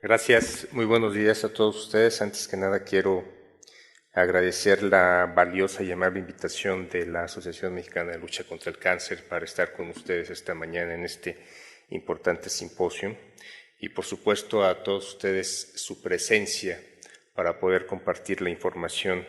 Gracias, muy buenos días a todos ustedes. Antes que nada quiero agradecer la valiosa y amable invitación de la Asociación Mexicana de Lucha contra el Cáncer para estar con ustedes esta mañana en este importante simposio y por supuesto a todos ustedes su presencia para poder compartir la información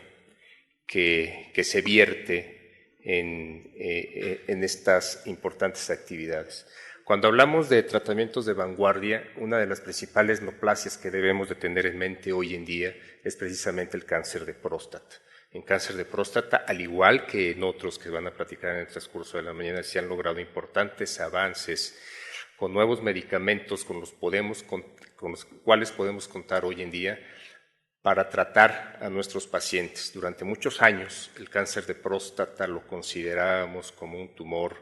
que se vierte en estas importantes actividades. Cuando hablamos de tratamientos de vanguardia, una de las principales neoplasias que debemos de tener en mente hoy en día es precisamente el cáncer de próstata. En cáncer de próstata, al igual que en otros que van a platicar en el transcurso de la mañana, se han logrado importantes avances con nuevos medicamentos con los cuales podemos contar hoy en día para tratar a nuestros pacientes. Durante muchos años el cáncer de próstata lo considerábamos como un tumor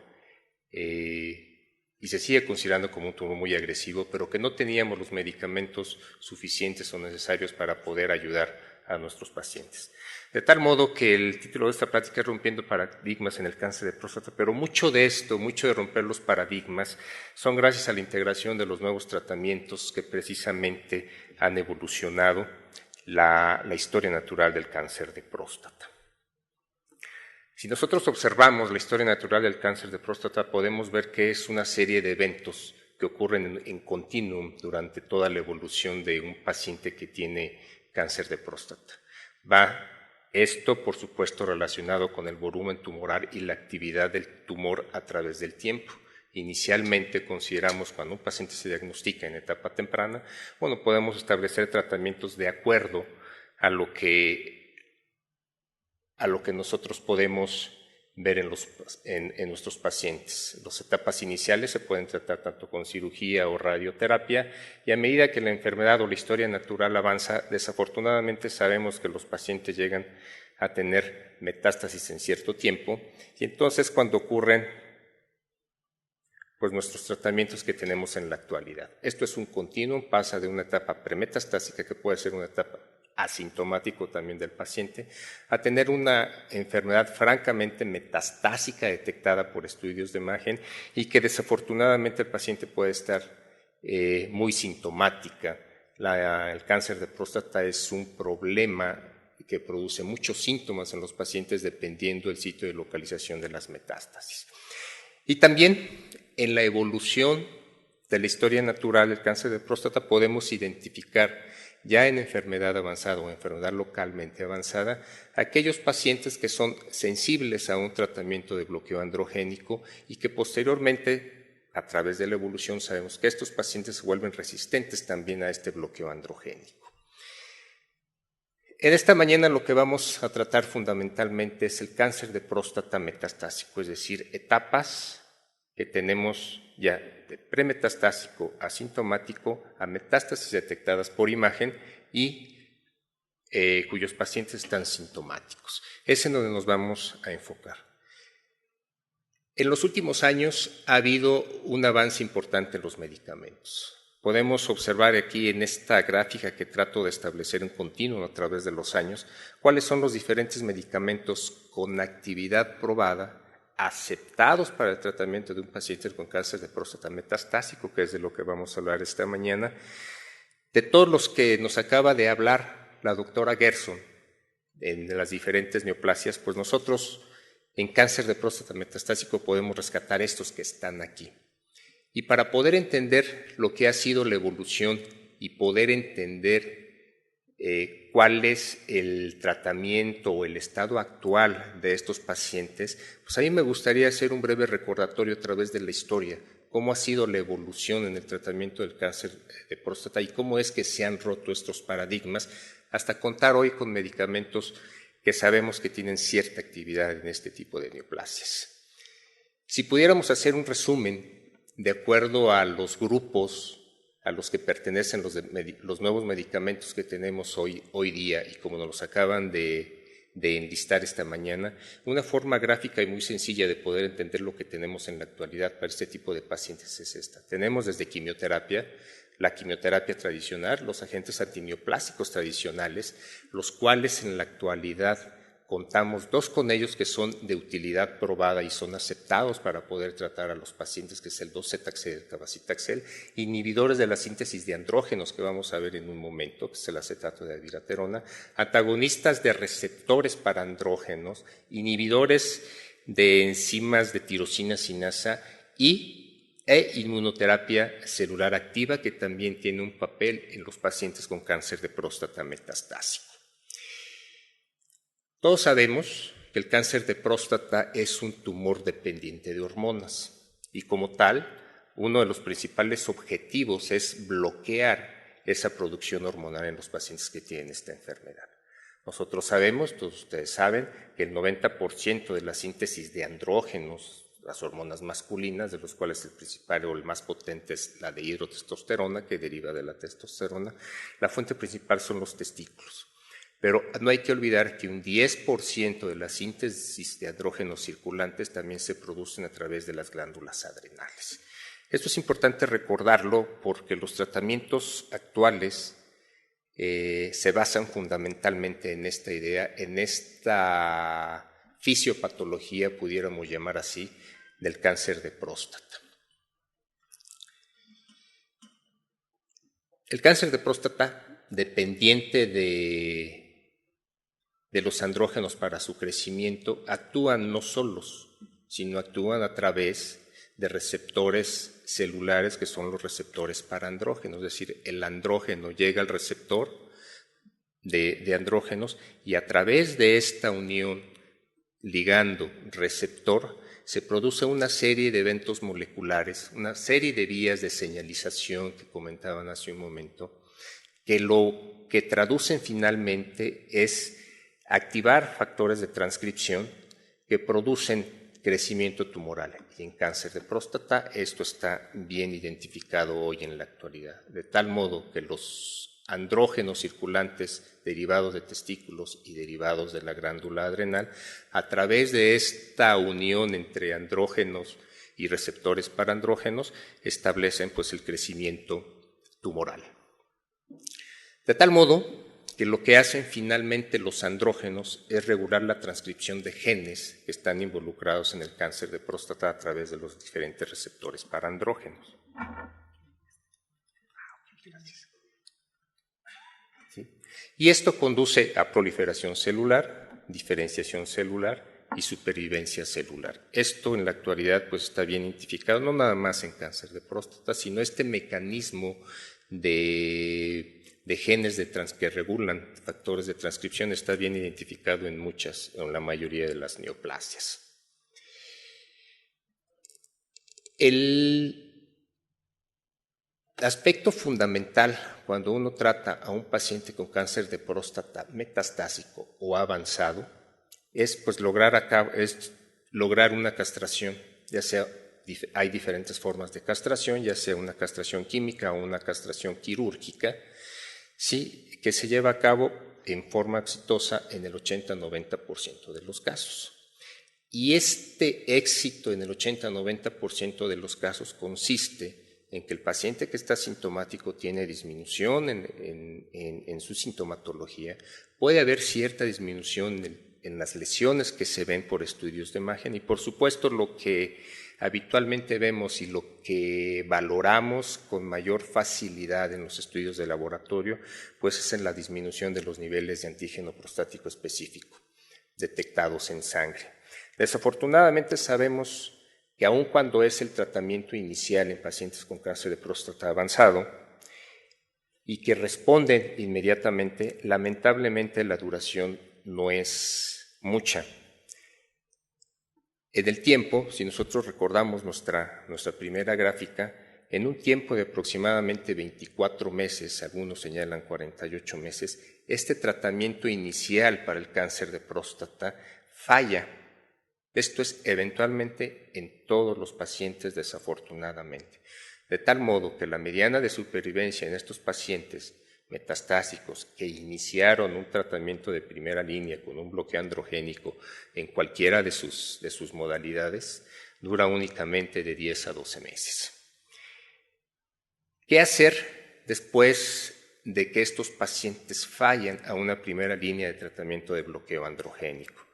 y se sigue considerando como un tumor muy agresivo, pero que no teníamos los medicamentos suficientes o necesarios para poder ayudar a nuestros pacientes. De tal modo que el título de esta plática es Rompiendo paradigmas en el cáncer de próstata, pero mucho de esto, mucho de romper los paradigmas, son gracias a la integración de los nuevos tratamientos que precisamente han evolucionado la historia natural del cáncer de próstata. Si nosotros observamos la historia natural del cáncer de próstata, podemos ver que es una serie de eventos que ocurren en continuum durante toda la evolución de un paciente que tiene cáncer de próstata. Va esto, por supuesto, relacionado con el volumen tumoral y la actividad del tumor a través del tiempo. Inicialmente consideramos cuando un paciente se diagnostica en etapa temprana, podemos establecer tratamientos de acuerdo a lo que nosotros podemos ver en nuestros pacientes. Las etapas iniciales se pueden tratar tanto con cirugía o radioterapia y a medida que la enfermedad o la historia natural avanza, desafortunadamente sabemos que los pacientes llegan a tener metástasis en cierto tiempo y entonces cuando ocurren nuestros tratamientos que tenemos en la actualidad. Esto es un continuum, pasa de una etapa premetastásica, que puede ser una etapa asintomático también del paciente, a tener una enfermedad francamente metastásica detectada por estudios de imagen y que desafortunadamente el paciente puede estar muy sintomática. El cáncer de próstata es un problema que produce muchos síntomas en los pacientes dependiendo del sitio de localización de las metástasis. Y también en la evolución de la historia natural del cáncer de próstata podemos identificar ya en enfermedad avanzada o enfermedad localmente avanzada aquellos pacientes que son sensibles a un tratamiento de bloqueo androgénico y que posteriormente, a través de la evolución, sabemos que estos pacientes se vuelven resistentes también a este bloqueo androgénico. En esta mañana lo que vamos a tratar fundamentalmente es el cáncer de próstata metastásico, es decir, etapas que tenemos ya de premetastásico asintomático a metástasis detectadas por imagen y cuyos pacientes están sintomáticos. Es en donde nos vamos a enfocar. En los últimos años ha habido un avance importante en los medicamentos. Podemos observar aquí en esta gráfica que trato de establecer en continuo a través de los años cuáles son los diferentes medicamentos con actividad probada aceptados para el tratamiento de un paciente con cáncer de próstata metastásico, que es de lo que vamos a hablar esta mañana. De todos los que nos acaba de hablar la doctora Gerson en las diferentes neoplasias, pues nosotros en cáncer de próstata metastásico podemos rescatar estos que están aquí. Y para poder entender lo que ha sido la evolución y poder entender cuál es el tratamiento o el estado actual de estos pacientes, pues a mí me gustaría hacer un breve recordatorio a través de la historia, cómo ha sido la evolución en el tratamiento del cáncer de próstata y cómo es que se han roto estos paradigmas, hasta contar hoy con medicamentos que sabemos que tienen cierta actividad en este tipo de neoplasias. Si pudiéramos hacer un resumen de acuerdo a los grupos a los que pertenecen los nuevos medicamentos que tenemos hoy día y como nos los acaban de enlistar esta mañana, una forma gráfica y muy sencilla de poder entender lo que tenemos en la actualidad para este tipo de pacientes es esta. Tenemos desde quimioterapia, la quimioterapia tradicional, los agentes antineoplásicos tradicionales, los cuales en la actualidad contamos 2 con ellos que son de utilidad probada y son aceptados para poder tratar a los pacientes, que es el 2-cetaxel y el cabazitaxel, inhibidores de la síntesis de andrógenos que vamos a ver en un momento, que es el acetato de abiraterona, antagonistas de receptores para andrógenos, inhibidores de enzimas de tirosina sinasa e inmunoterapia celular activa, que también tiene un papel en los pacientes con cáncer de próstata metastásico. Todos sabemos que el cáncer de próstata es un tumor dependiente de hormonas y como tal, uno de los principales objetivos es bloquear esa producción hormonal en los pacientes que tienen esta enfermedad. Nosotros sabemos, todos ustedes saben, que el 90% de la síntesis de andrógenos, las hormonas masculinas, de los cuales el principal o el más potente es la de hidrotestosterona, que deriva de la testosterona, la fuente principal son los testículos. Pero no hay que olvidar que un 10% de la síntesis de andrógenos circulantes también se producen a través de las glándulas adrenales. Esto es importante recordarlo porque los tratamientos actuales se basan fundamentalmente en esta idea, en esta fisiopatología, pudiéramos llamar así, del cáncer de próstata. El cáncer de próstata, dependiente de los andrógenos para su crecimiento, actúan no solos, sino actúan a través de receptores celulares que son los receptores para andrógenos, es decir, el andrógeno llega al receptor de andrógenos y a través de esta unión ligando-receptor se produce una serie de eventos moleculares, una serie de vías de señalización que comentaban hace un momento, que lo que traducen finalmente es activar factores de transcripción que producen crecimiento tumoral. Y en cáncer de próstata esto está bien identificado hoy en la actualidad, de tal modo que los andrógenos circulantes derivados de testículos y derivados de la glándula adrenal, a través de esta unión entre andrógenos y receptores para andrógenos, establecen pues el crecimiento tumoral. De tal modo que lo que hacen finalmente los andrógenos es regular la transcripción de genes que están involucrados en el cáncer de próstata a través de los diferentes receptores para andrógenos. ¿Sí? Y esto conduce a proliferación celular, diferenciación celular y supervivencia celular. Esto en la actualidad pues está bien identificado, no nada más en cáncer de próstata, sino este mecanismo de genes que regulan factores de transcripción está bien identificado en la mayoría de las neoplasias. El aspecto fundamental cuando uno trata a un paciente con cáncer de próstata metastásico o avanzado es pues lograr una castración, ya sea hay diferentes formas de castración, ya sea una castración química o una castración quirúrgica, sí, que se lleva a cabo en forma exitosa en el 80-90% de los casos. Y este éxito en el 80-90% de los casos consiste en que el paciente que está sintomático tiene disminución en su sintomatología, puede haber cierta disminución en las lesiones que se ven por estudios de imagen y por supuesto lo que habitualmente vemos y lo que valoramos con mayor facilidad en los estudios de laboratorio, pues es en la disminución de los niveles de antígeno prostático específico detectados en sangre. Desafortunadamente sabemos que aun cuando es el tratamiento inicial en pacientes con cáncer de próstata avanzado y que responden inmediatamente, lamentablemente la duración no es mucha. En el tiempo, si nosotros recordamos nuestra primera gráfica, en un tiempo de aproximadamente 24 meses, algunos señalan 48 meses, este tratamiento inicial para el cáncer de próstata falla. Esto es eventualmente en todos los pacientes, desafortunadamente. De tal modo que la mediana de supervivencia en estos pacientes metastásicos que iniciaron un tratamiento de primera línea con un bloqueo androgénico en cualquiera de sus modalidades dura únicamente de 10 a 12 meses. ¿Qué hacer después de que estos pacientes fallan a una primera línea de tratamiento de bloqueo androgénico.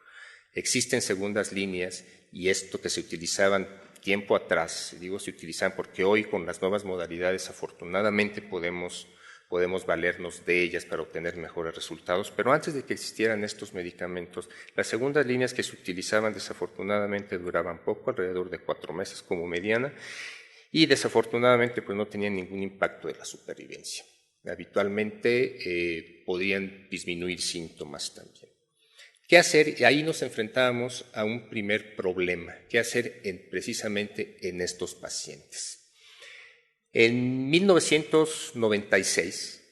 Existen segundas líneas y esto que se utilizaban tiempo atrás, digo se utilizan porque hoy con las nuevas modalidades afortunadamente podemos valernos de ellas para obtener mejores resultados, pero antes de que existieran estos medicamentos, las segundas líneas que se utilizaban desafortunadamente duraban poco, alrededor de 4 meses como mediana, y desafortunadamente pues no tenían ningún impacto de la supervivencia. Habitualmente podían disminuir síntomas también. ¿Qué hacer? Y ahí nos enfrentábamos a un primer problema. ¿Qué hacer precisamente en estos pacientes? En 1996,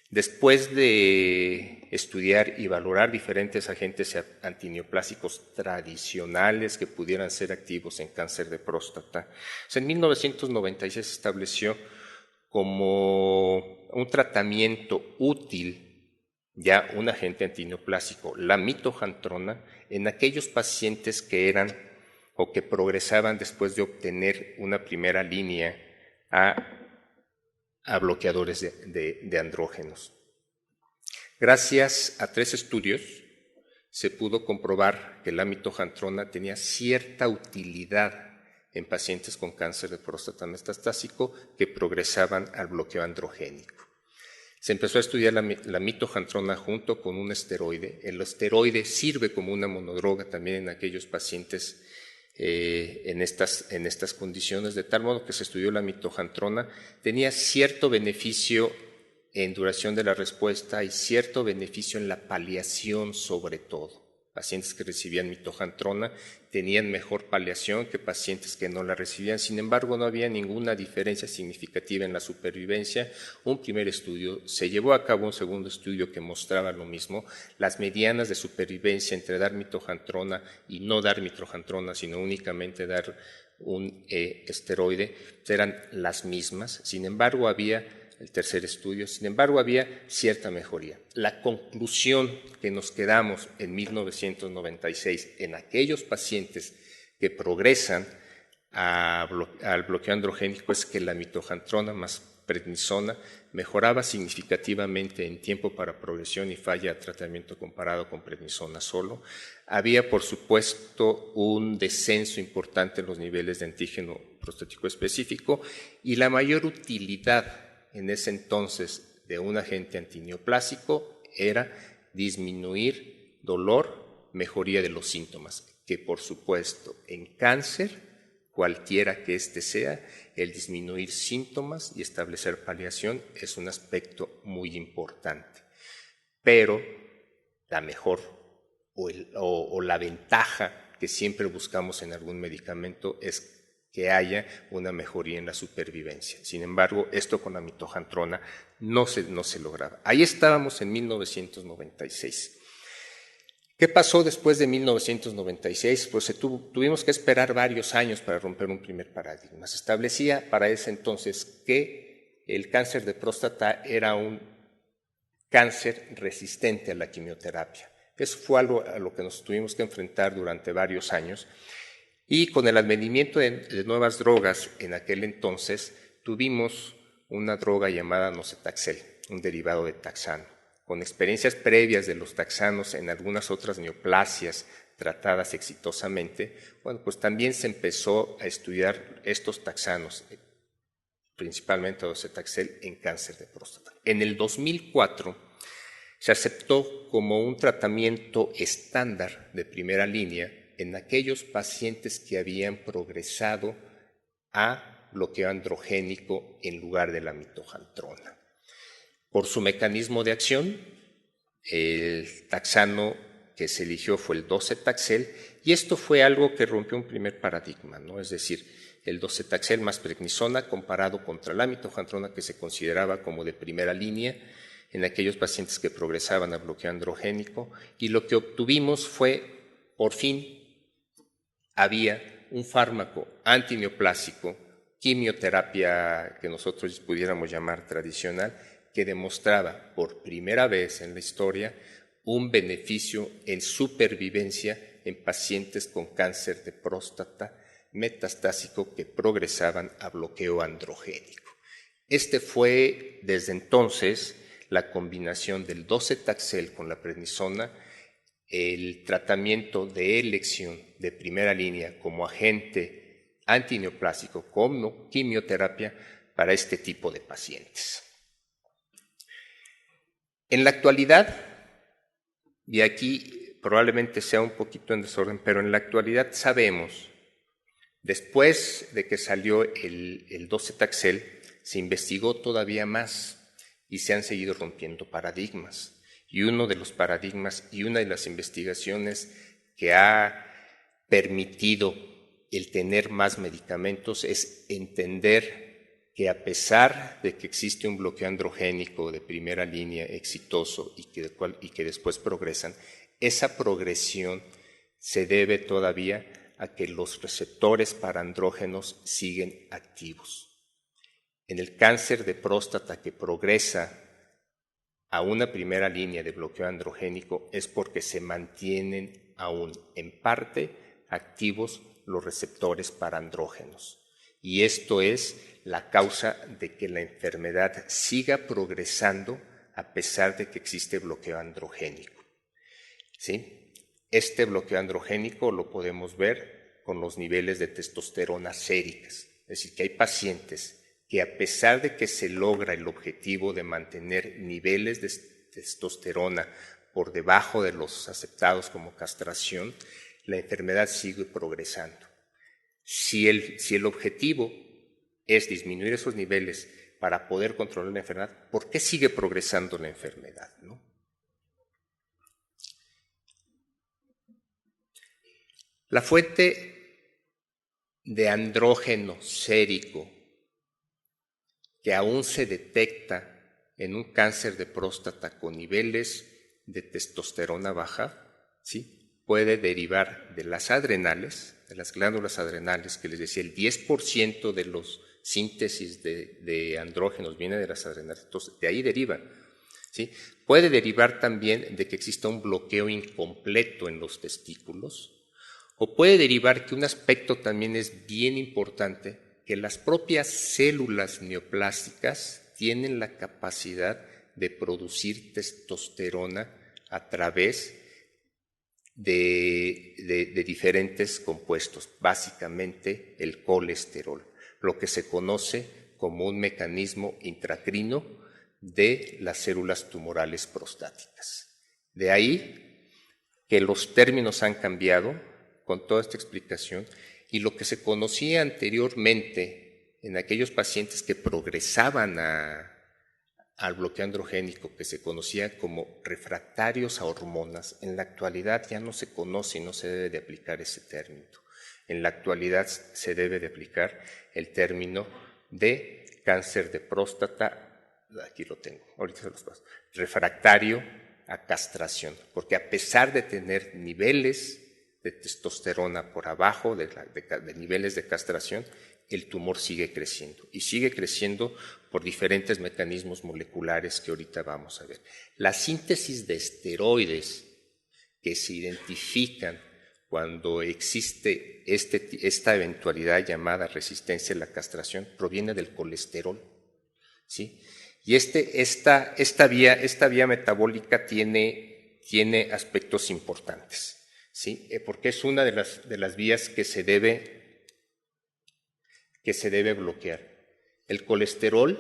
después de estudiar y valorar diferentes agentes antineoplásicos tradicionales que pudieran ser activos en cáncer de próstata, en 1996 se estableció como un tratamiento útil ya un agente antineoplásico, la mitojantrona, en aquellos pacientes que eran o que progresaban después de obtener una primera línea a bloqueadores de andrógenos. Gracias a 3 estudios se pudo comprobar que la mitojantrona tenía cierta utilidad en pacientes con cáncer de próstata metastásico que progresaban al bloqueo androgénico. Se empezó a estudiar la mitojantrona junto con un esteroide. El esteroide sirve como una monodroga también en aquellos pacientes en estas condiciones, de tal modo que se estudió la mitojantrona. Tenía cierto beneficio en duración de la respuesta y cierto beneficio en la paliación sobre todo. Pacientes que recibían mitojantrona tenían mejor paliación que pacientes que no la recibían. Sin embargo, no había ninguna diferencia significativa en la supervivencia. Un primer estudio, se llevó a cabo un segundo estudio que mostraba lo mismo. Las medianas de supervivencia entre dar mitojantrona y no dar mitojantrona, sino únicamente dar un esteroide, eran las mismas. Sin embargo, había cierta mejoría. La conclusión que nos quedamos en 1996 en aquellos pacientes que progresan al bloqueo androgénico es que la mitojantrona más prednisona mejoraba significativamente en tiempo para progresión y falla a tratamiento comparado con prednisona solo. Había, por supuesto, un descenso importante en los niveles de antígeno prostático específico y la mayor utilidad en ese entonces de un agente antineoplásico era disminuir dolor, mejoría de los síntomas, que por supuesto en cáncer, cualquiera que éste sea, el disminuir síntomas y establecer paliación es un aspecto muy importante. Pero la mejor o la ventaja que siempre buscamos en algún medicamento es que haya una mejoría en la supervivencia. Sin embargo, esto con la mitojantrona no se lograba. Ahí estábamos en 1996. ¿Qué pasó después de 1996? Pues tuvimos que esperar varios años para romper un primer paradigma. Se establecía para ese entonces que el cáncer de próstata era un cáncer resistente a la quimioterapia. Eso fue algo a lo que nos tuvimos que enfrentar durante varios años. Y con el advenimiento de nuevas drogas en aquel entonces, tuvimos una droga llamada Nocetaxel, un derivado de taxano. Con experiencias previas de los taxanos en algunas otras neoplasias tratadas exitosamente, bueno, pues también se empezó a estudiar estos taxanos, principalmente Docetaxel, en cáncer de próstata. En el 2004 se aceptó como un tratamiento estándar de primera línea en aquellos pacientes que habían progresado a bloqueo androgénico en lugar de la mitojantrona. Por su mecanismo de acción, el taxano que se eligió fue el Docetaxel y esto fue algo que rompió un primer paradigma, ¿no? Es decir, el Docetaxel más prednisona comparado contra la mitojantrona que se consideraba como de primera línea en aquellos pacientes que progresaban a bloqueo androgénico y lo que obtuvimos fue, por fin, había un fármaco antineoplásico, quimioterapia que nosotros pudiéramos llamar tradicional, que demostraba por primera vez en la historia un beneficio en supervivencia en pacientes con cáncer de próstata metastásico que progresaban a bloqueo androgénico. Este fue desde entonces la combinación del docetaxel con la prednisona, el tratamiento de elección de primera línea como agente antineoplásico, como quimioterapia para este tipo de pacientes. En la actualidad, y aquí probablemente sea un poquito en desorden, pero en la actualidad sabemos, después de que salió el docetaxel, se investigó todavía más y se han seguido rompiendo paradigmas. Y uno de los paradigmas y una de las investigaciones que ha permitido el tener más medicamentos es entender que a pesar de que existe un bloqueo androgénico de primera línea exitoso y que después progresan, esa progresión se debe todavía a que los receptores para andrógenos siguen activos. En el cáncer de próstata que progresa a una primera línea de bloqueo androgénico es porque se mantienen aún en parte activos los receptores para andrógenos. Y esto es la causa de que la enfermedad siga progresando a pesar de que existe bloqueo androgénico. ¿Sí? Este bloqueo androgénico lo podemos ver con los niveles de testosterona séricas. Es decir, que hay pacientes que a pesar de que se logra el objetivo de mantener niveles de testosterona por debajo de los aceptados como castración, la enfermedad sigue progresando. Si el objetivo es disminuir esos niveles para poder controlar la enfermedad, ¿por qué sigue progresando la enfermedad, ¿no? La fuente de andrógeno sérico que aún se detecta en un cáncer de próstata con niveles de testosterona baja, ¿sí?, puede derivar de las adrenales, de las glándulas adrenales, que les decía, el 10% de los síntesis de andrógenos viene de las adrenales, entonces de ahí deriva, ¿sí? Puede derivar también de que exista un bloqueo incompleto en los testículos, o puede derivar que un aspecto también es bien importante, que las propias células neoplásticas tienen la capacidad de producir testosterona a través de diferentes compuestos, básicamente el colesterol, lo que se conoce como un mecanismo intracrino de las células tumorales prostáticas. De ahí que los términos han cambiado con toda esta explicación, y lo que se conocía anteriormente en aquellos pacientes que progresaban al bloqueo androgénico, que se conocía como refractarios a hormonas, en la actualidad ya no se conoce y no se debe de aplicar ese término. En la actualidad se debe de aplicar el término de cáncer de próstata, aquí lo tengo, ahorita se los paso, refractario a castración, porque a pesar de tener niveles de testosterona por abajo de niveles de castración, el tumor sigue creciendo, y sigue creciendo por diferentes mecanismos moleculares que ahorita vamos a ver. La síntesis de esteroides que se identifican cuando existe esta eventualidad llamada resistencia a la castración proviene del colesterol, ¿sí? Y esta vía metabólica tiene aspectos importantes, ¿sí? Porque es una de las vías que se debe bloquear. El colesterol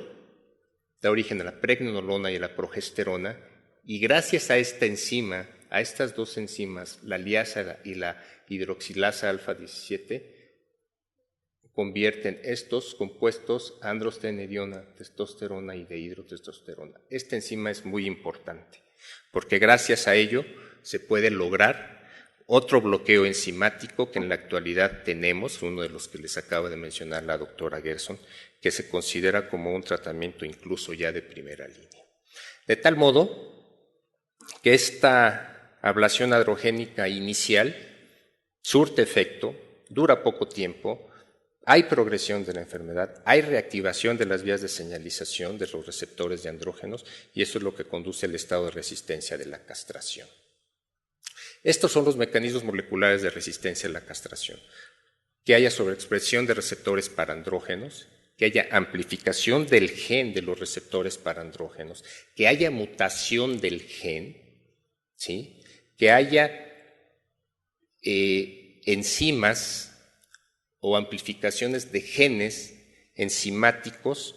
da origen a la pregnenolona y a la progesterona, y gracias a esta enzima, a estas dos enzimas, la liasa y la hidroxilasa alfa 17, convierten estos compuestos a androstenediona, testosterona y dehidrotestosterona. Esta enzima es muy importante, porque gracias a ello se puede lograr otro bloqueo enzimático que en la actualidad tenemos, uno de los que les acaba de mencionar la doctora Gerson, que se considera como un tratamiento incluso ya de primera línea. De tal modo que esta ablación androgénica inicial surte efecto, dura poco tiempo, hay progresión de la enfermedad, hay reactivación de las vías de señalización de los receptores de andrógenos, y eso es lo que conduce al estado de resistencia de la castración. Estos son los mecanismos moleculares de resistencia a la castración: que haya sobreexpresión de receptores para andrógenos, que haya amplificación del gen de los receptores para andrógenos, que haya mutación del gen, ¿sí? Que haya enzimas o amplificaciones de genes enzimáticos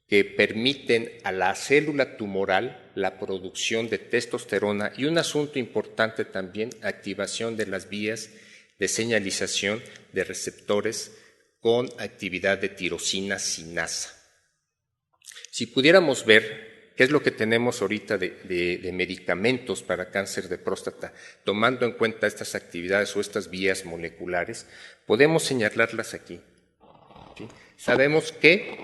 que permiten a la célula tumoral la producción de testosterona y un asunto importante también, activación de las vías de señalización de receptores con actividad de tirosina sinasa. Si pudiéramos ver qué es lo que tenemos ahorita de medicamentos para cáncer de próstata, tomando en cuenta estas actividades o estas vías moleculares, podemos señalarlas aquí. ¿Sí? Sabemos que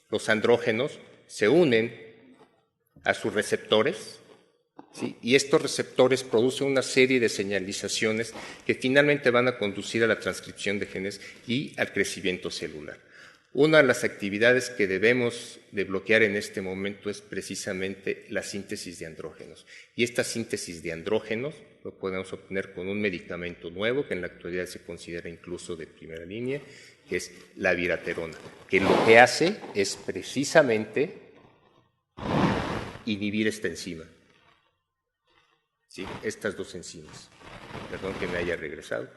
los andrógenos se unen a sus receptores, ¿sí? Y estos receptores producen una serie de señalizaciones que finalmente van a conducir a la transcripción de genes y al crecimiento celular. Una de las actividades que debemos de bloquear en este momento es precisamente la síntesis de andrógenos. Y esta síntesis de andrógenos lo podemos obtener con un medicamento nuevo que en la actualidad se considera incluso de primera línea, que es la viraterona, que lo que hace es precisamente inhibir esta enzima. ¿Sí? Estas dos enzimas. Perdón que me haya regresado.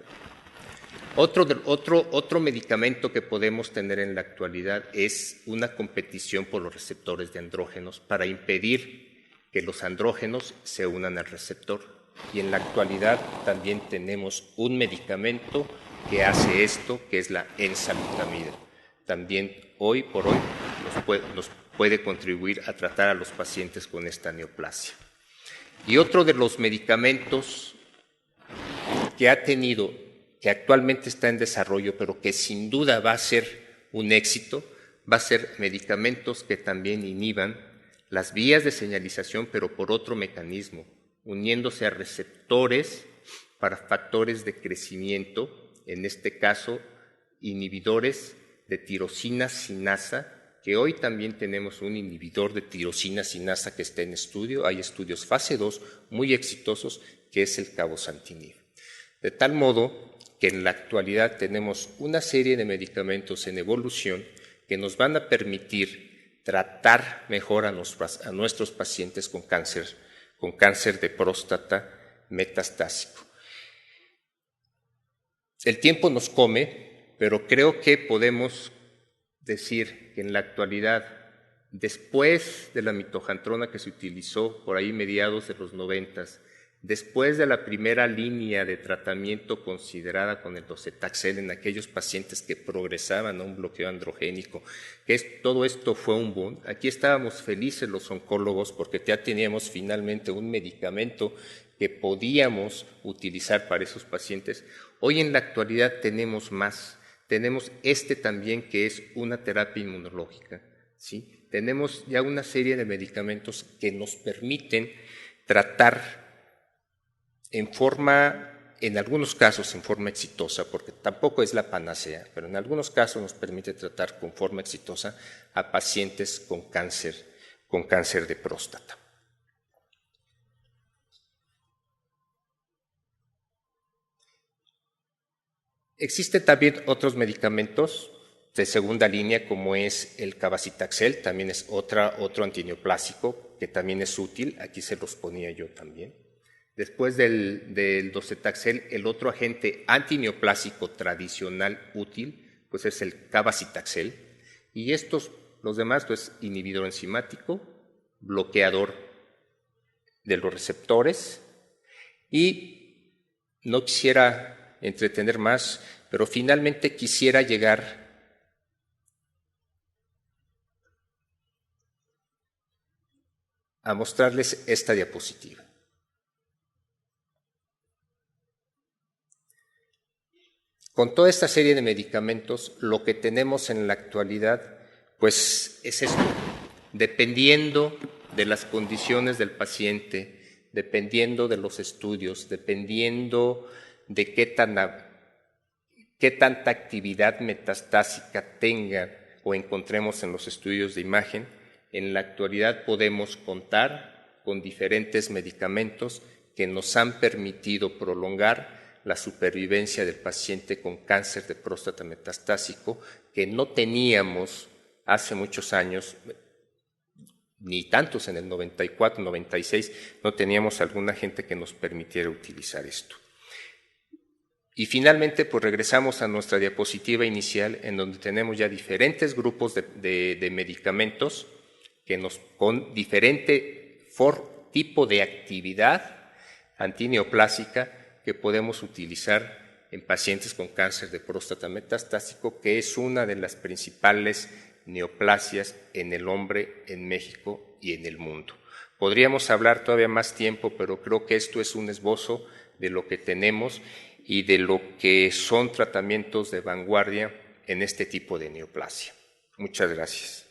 Otro medicamento que podemos tener en la actualidad es una competición por los receptores de andrógenos para impedir que los andrógenos se unan al receptor. Y en la actualidad también tenemos un medicamento que hace esto, que es la enzalutamida. También hoy por hoy nos puede contribuir a tratar a los pacientes con esta neoplasia. Y otro de los medicamentos que que actualmente está en desarrollo, pero que sin duda va a ser un éxito, va a ser medicamentos que también inhiban las vías de señalización, pero por otro mecanismo, uniéndose a receptores para factores de crecimiento, en este caso inhibidores de tirosina sinasa, que hoy también tenemos un inhibidor de tirosina sinasa que está en estudio, hay estudios fase 2 muy exitosos, que es el cabozantinib. De tal modo que en la actualidad tenemos una serie de medicamentos en evolución que nos van a permitir tratar mejor a nuestros pacientes con cáncer de próstata metastásico. El tiempo nos come, pero creo que podemos decir que en la actualidad, después de la mitojantrona que se utilizó por ahí mediados de los 90s, después de la primera línea de tratamiento considerada con el docetaxel en aquellos pacientes que progresaban a un bloqueo androgénico, todo esto fue un boom. Aquí estábamos felices los oncólogos porque ya teníamos finalmente un medicamento que podíamos utilizar para esos pacientes. Hoy en la actualidad tenemos más. Tenemos también que es una terapia inmunológica, ¿sí? Tenemos ya una serie de medicamentos que nos permiten tratar en algunos casos en forma exitosa, porque tampoco es la panacea, pero en algunos casos nos permite tratar con forma exitosa a pacientes con cáncer de próstata. Existen también otros medicamentos de segunda línea, como es el cabazitaxel, también es otro antineoplásico que también es útil, aquí se los ponía yo también. Después del docetaxel, el otro agente antineoplásico tradicional útil, pues es el cabazitaxel, y los demás, pues inhibidor enzimático, bloqueador de los receptores, y no quisiera entretener más, pero finalmente quisiera llegar a mostrarles esta diapositiva. Con toda esta serie de medicamentos, lo que tenemos en la actualidad, pues es esto, dependiendo de las condiciones del paciente, dependiendo de los estudios, dependiendo de qué tanta actividad metastásica tenga o encontremos en los estudios de imagen, en la actualidad podemos contar con diferentes medicamentos que nos han permitido prolongar la supervivencia del paciente con cáncer de próstata metastásico que no teníamos hace muchos años, ni tantos en el 94, 96, no teníamos alguna gente que nos permitiera utilizar esto. Y finalmente, pues regresamos a nuestra diapositiva inicial, en donde tenemos ya diferentes grupos de medicamentos que con diferente tipo de actividad antineoplásica que podemos utilizar en pacientes con cáncer de próstata metastásico, que es una de las principales neoplasias en el hombre en México y en el mundo. Podríamos hablar todavía más tiempo, pero creo que esto es un esbozo de lo que tenemos y de lo que son tratamientos de vanguardia en este tipo de neoplasia. Muchas gracias.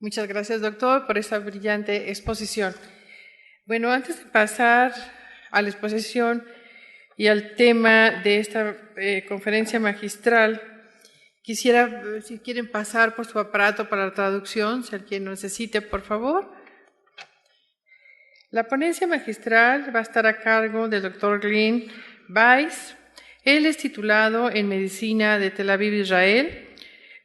Muchas gracias, doctor, por esta brillante exposición. Bueno, antes de pasar a la exposición y al tema de esta conferencia magistral, quisiera, si quieren pasar por su aparato para la traducción, si alguien lo necesite, por favor. La ponencia magistral va a estar a cargo del doctor Glenn Weiss. Él es titulado en Medicina de Tel Aviv, Israel.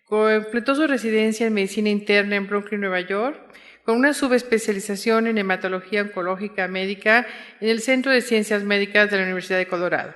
Completó su residencia en Medicina Interna en Brooklyn, Nueva York, con una subespecialización en Hematología Oncológica Médica en el Centro de Ciencias Médicas de la Universidad de Colorado.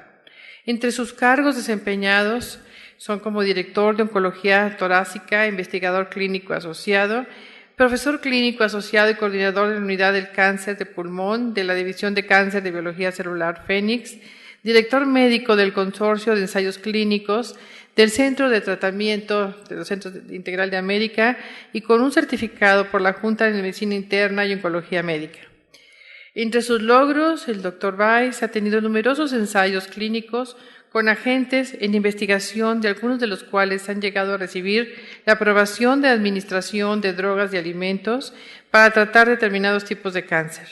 Entre sus cargos desempeñados son como director de Oncología Torácica, investigador clínico asociado, profesor clínico asociado y coordinador de la Unidad del Cáncer de Pulmón de la División de Cáncer de Biología Celular Fénix, director médico del Consorcio de Ensayos Clínicos del Centro de Tratamiento de los Centros Integral de América y con un certificado por la Junta de Medicina Interna y Oncología Médica. Entre sus logros, el Dr. Weiss ha tenido numerosos ensayos clínicos con agentes en investigación, de algunos de los cuales han llegado a recibir la aprobación de administración de drogas y alimentos para tratar determinados tipos de cáncer.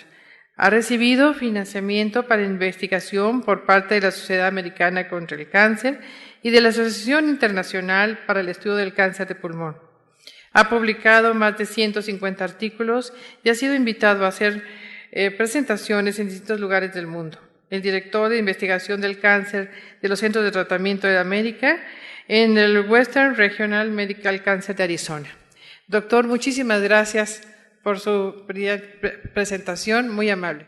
Ha recibido financiamiento para investigación por parte de la Sociedad Americana contra el Cáncer y de la Asociación Internacional para el Estudio del Cáncer de Pulmón. Ha publicado más de 150 artículos y ha sido invitado a hacer presentaciones en distintos lugares del mundo. El director de investigación del cáncer de los Centros de Tratamiento de América en el Western Regional Medical Cancer de Arizona. Doctor, muchísimas gracias por su presentación, muy amable.